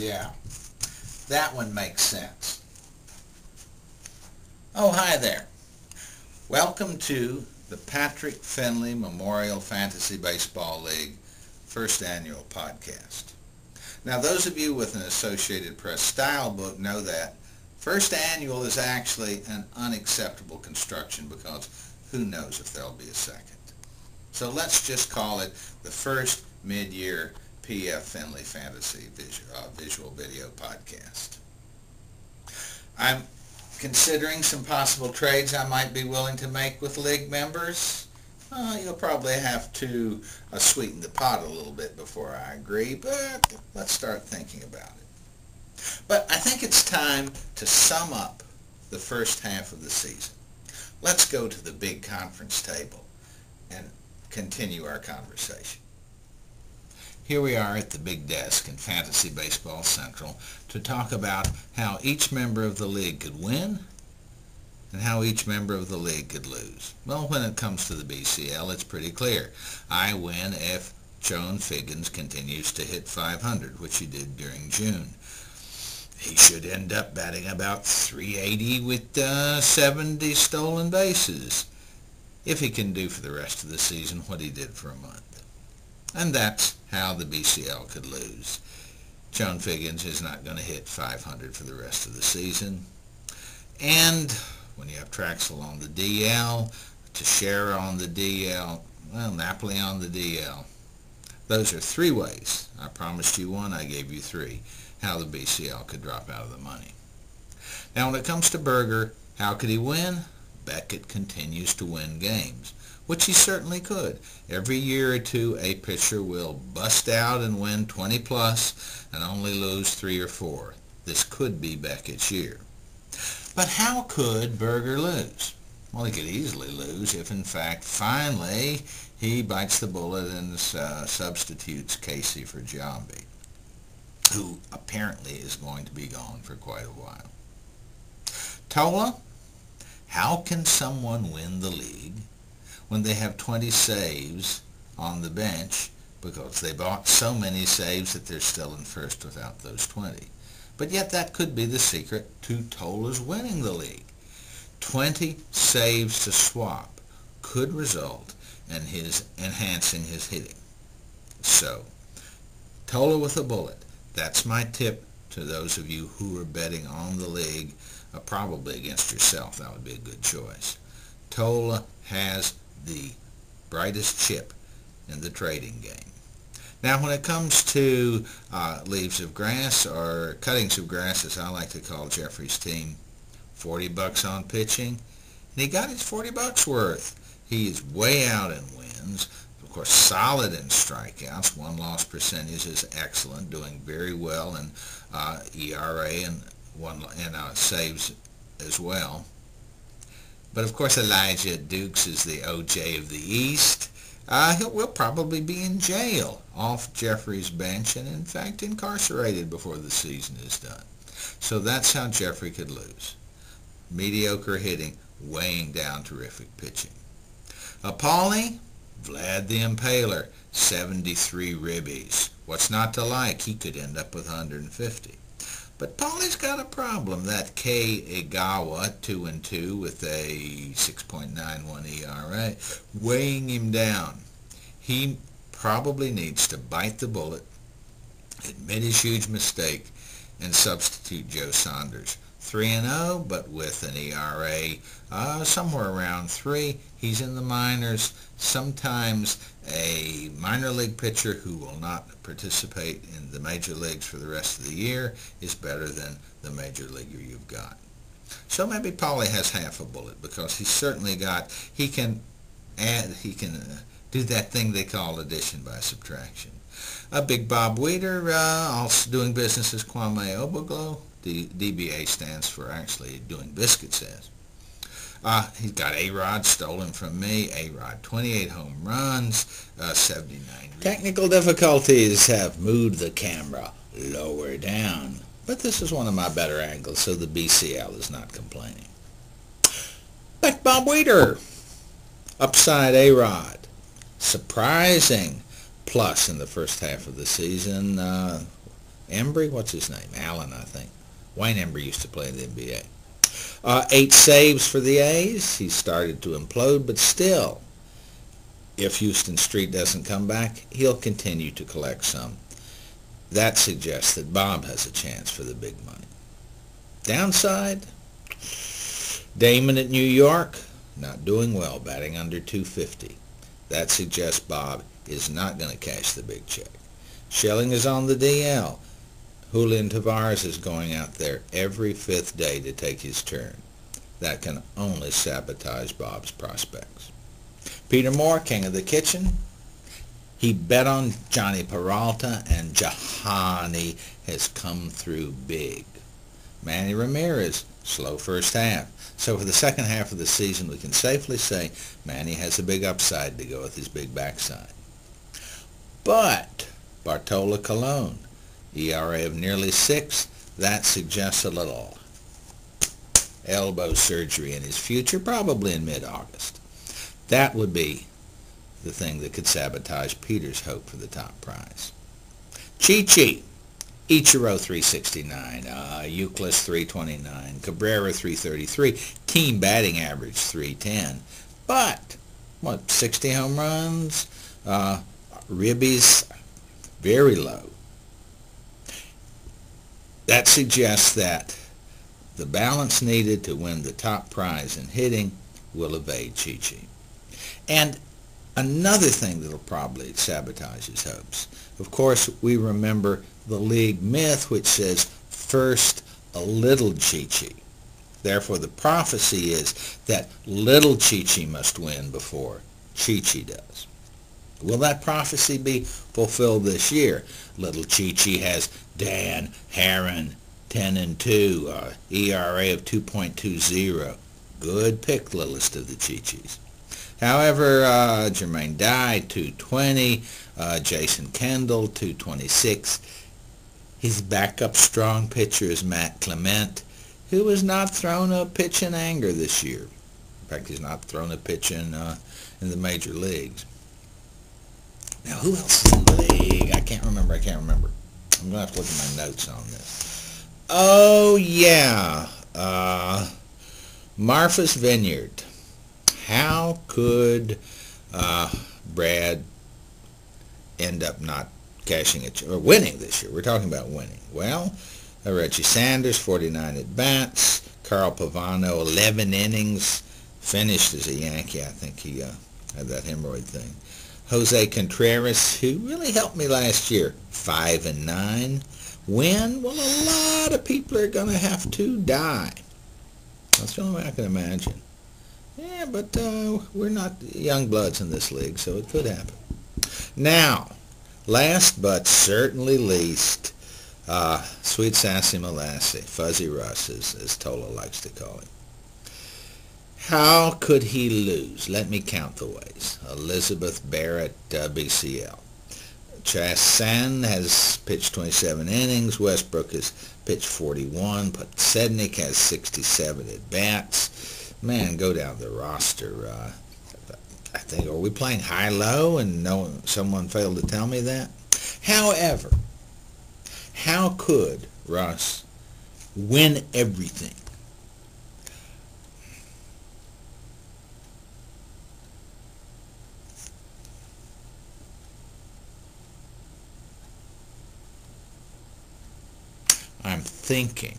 Yeah, that one makes sense. Oh, hi there. Welcome to the Patrick Finley Memorial Fantasy Baseball League first annual podcast. Now, those of you with an Associated Press style book know that first annual is actually an unacceptable construction because who knows if there'll be a second. So let's just call it the first mid-year PF Finley Fantasy Visual Video Podcast. I'm considering some possible trades I might be willing to make with league members. You'll probably have to sweeten the pot a little bit before I agree, but let's start thinking about it. But I think it's time to sum up the first half of the season. Let's go to the big conference table and continue our conversation. Here we are at the big desk in Fantasy Baseball Central to talk about how each member of the league could win and how each member of the league could lose. Well, when it comes to the BCL, it's pretty clear. I win if Joan Figgins continues to hit 500, which he did during June. He should end up batting about .380 with 70 stolen bases, if he can do for the rest of the season what he did for a month. And that's how the BCL could lose. Joan Figgins is not going to hit 500 for the rest of the season. And when you have Traxel on the DL, Teixeira on the DL, well, Napoli on the DL. Those are three ways. I promised you one, I gave you three, how the BCL could drop out of the money. Now when it comes to Berger, how could he win? Beckett continues to win games, which he certainly could. Every year or two, a pitcher will bust out and win 20 plus and only lose 3 or 4. This could be Beckett's year. But how could Berger lose? Well, he could easily lose if, in fact, finally he bites the bullet and substitutes Casey for Giambi, who apparently is going to be gone for quite a while. Tola, how can someone win the league when they have 20 saves on the bench because they bought so many saves that they're still in first without those 20? But yet that could be the secret to Tola's winning the league. 20 saves to swap could result in his enhancing his hitting. So, Tola with a bullet. That's my tip to those of you who are betting on the league, probably against yourself. That would be a good choice. Tola has the brightest chip in the trading game. Now when it comes to leaves of grass, or cuttings of grass as I like to call Jeffrey's team, $40 on pitching, and he got his $40 worth. He is way out in wins, of course solid in strikeouts. One-loss percentage is excellent, doing very well in ERA and saves as well. But of course Elijah Dukes is the OJ of the East. Will probably be in jail off Jeffrey's bench and in fact incarcerated before the season is done. So that's how Jeffrey could lose. Mediocre hitting weighing down terrific pitching. Paulie, Vlad the Impaler, 73 ribbies. What's not to like? He could end up with 150. But Paulie's got a problem. That K. Egawa, 2-2 with a 6.91 ERA, weighing him down. He probably needs to bite the bullet, admit his huge mistake, and substitute Joe Saunders. 3-0, but with an ERA somewhere around 3. He's in the minors. Sometimes a minor league pitcher who will not participate in the major leagues for the rest of the year is better than the major leaguer you've got. So maybe Paulie has half a bullet because he's certainly got, he can do that thing they call addition by subtraction. Big Bob Weeder, also doing business as Kwame Oboglo. The DBA stands for actually doing biscuits as. He's got A-Rod stolen from me. A-Rod, 28 home runs, 79. Technical difficulties have moved the camera lower down. But this is one of my better angles, so the BCL is not complaining. But Bob Weeder, upside A-Rod, surprising plus in the first half of the season. Embry, what's his name? Allen, I think. Wayne Embry used to play in the NBA. 8 saves for the A's. He started to implode, but still, if Houston Street doesn't come back, he'll continue to collect some. That suggests that Bob has a chance for the big money. Downside, Damon at New York, not doing well, batting under 250. That suggests Bob is not going to cash the big check. Schilling is on the DL. Julian Tavares is going out there every 5th day to take his turn. That can only sabotage Bob's prospects. Peter Moore, king of the kitchen. He bet on Johnny Peralta, and Johnny has come through big. Manny Ramirez, slow first half. So for the second half of the season, we can safely say Manny has a big upside to go with his big backside. But Bartolo Colon, ERA of nearly 6, that suggests a little elbow surgery in his future, probably in mid-August. That would be the thing that could sabotage Peter's hope for the top prize. Chi-Chi, Ichiro 369, Euclid 329, Cabrera 333, team batting average 310. But, 60 home runs? Ribbies, very low. That suggests that the balance needed to win the top prize in hitting will evade Chi-Chi. And another thing that will probably sabotage his hopes. Of course, we remember the league myth which says, first a little Chi-Chi. Therefore, the prophecy is that little Chi-Chi must win before Chi-Chi does. Will that prophecy be fulfilled this year? Little Chi-Chi has Dan Herron, 10-2, ERA of 2.20. Good pick, littlest of the Chi-Chis. However, Jermaine Dye, 220. Jason Kendall, 226. His backup strong pitcher is Matt Clement, who has not thrown a pitch in anger this year. In fact, he's not thrown a pitch in the major leagues. Now, who else is in the league? I can't remember. I'm going to have to look at my notes on this. Oh, yeah. Martha's Vineyard. How could Brad end up not cashing it or winning this year? We're talking about winning. Well, Reggie Sanders, 49 at-bats. Carl Pavano, 11 innings. Finished as a Yankee. I think he had that hemorrhoid thing. Jose Contreras, who really helped me last year, 5-9. When? Well, a lot of people are going to have to die. That's the only way I can imagine. Yeah, but we're not young bloods in this league, so it could happen. Now, last but certainly least, Sweet Sassy Molassy, Fuzzy Russ, as Tola likes to call him. How could he lose? Let me count the ways. Elizabeth Barrett, BCL. Chassan has pitched 27 innings. Westbrook has pitched 41. Podsednik has 67 at-bats. Man, go down the roster. I think, are we playing high-low and someone failed to tell me that? However, how could Russ win everything? I'm thinking